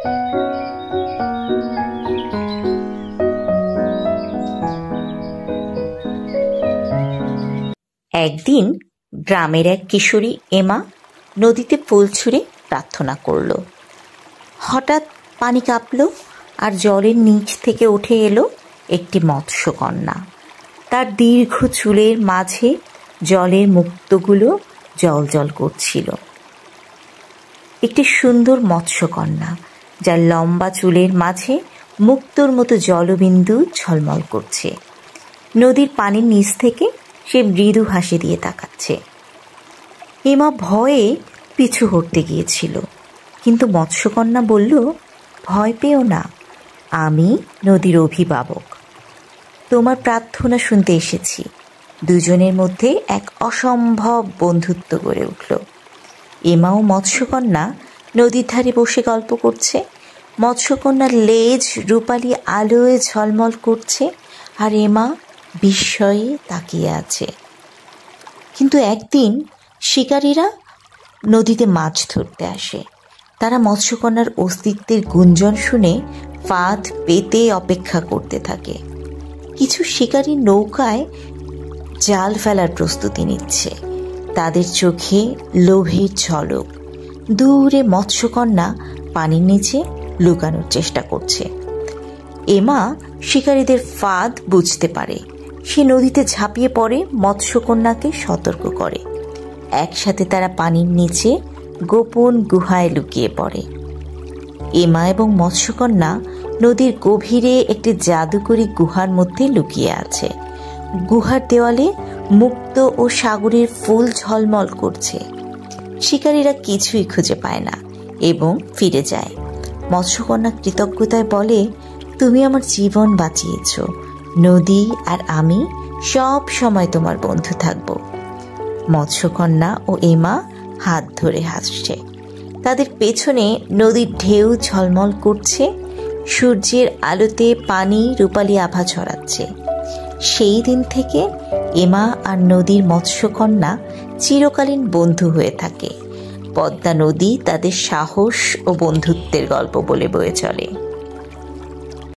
একদিন গ্রামের এক কিশোরী এমা নদীতে ফুল ছুঁড়ে প্রার্থনা করল। হঠাৎ পানি কাঁপল আর জলের নিচ থেকে উঠে এলো একটি মৎস্যকন্যা। তার দীর্ঘ চুলের মাঝে জলের মুক্তগুলো জ্বলজ্বল করছিল। একটি সুন্দর মৎস্যকন্যা, যার লম্বা চুলের মাঝে মুক্তোর মতো জলবিন্দু ঝলমল করছে। নদীর পানির নিচ থেকে সে মৃদু হাসি দিয়ে তাকাচ্ছে। এমা ভয়ে পিছু হটতে গিয়েছিল, কিন্তু মৎস্যকন্যা বলল, ভয় পেও না, আমি নদীর অভিভাবক, তোমার প্রার্থনা শুনতে এসেছি। দুজনের মধ্যে এক অসম্ভব বন্ধুত্ব গড়ে উঠল। এমা ও মৎস্যকন্যা নদীর ধারে বসে গল্প করছে। মৎস্যকন্যার লেজ রূপালি আলোয় ঝলমল করছে আর এমা বিস্ময়ে তাকিয়ে আছে। কিন্তু একদিন শিকারীরা নদীতে মাছ ধরতে আসে। তারা মৎস্যকন্যার অস্তিত্বের গুঞ্জন শুনে ফাঁদ পেতে অপেক্ষা করতে থাকে। কিছু শিকারী নৌকায় জাল ফেলার প্রস্তুতি নিচ্ছে। তাদের চোখে লোভের ঝলক। দূরে মৎস্যকন্যা পানির নিচে লুকানোর চেষ্টা করছে। এমা শিকারীদের ফাঁদ বুঝতে পারে। সে নদীতে ঝাঁপিয়ে পড়ে, মৎস্যকন্যাকে সতর্ক করে। একসাথে তারা পানির নিচে গোপন গুহায় লুকিয়ে পড়ে। এমা এবং মৎস্যকন্যা নদীর গভীরে একটি জাদুকরী গুহার মধ্যে লুকিয়ে আছে। গুহার দেওয়ালে মুক্ত ও সাগরের ফুল ঝলমল করছে। শিকারীরা কিছুই খুঁজে পায় না এবং ফিরে যায়। মৎস্যকন্যা কৃতজ্ঞতায় বলে, তুমি আমার জীবন বাঁচিয়েছ। নদী আর আমি সব সময় তোমার বন্ধু থাকব। মৎস্যকন্যা ও এমা হাত ধরে হাসছে। তাদের পেছনে নদীর ঢেউ ঝলমল করছে। সূর্যের আলোতে পানি রূপালি আভা ছড়াচ্ছে। সেই দিন থেকে এমা আর নদীর মৎস্যকন্যা চিরকালীন বন্ধু হয়ে থাকে। পদ্মা নদী তাদের সাহস ও বন্ধুত্বের গল্প বলে বয়ে চলে।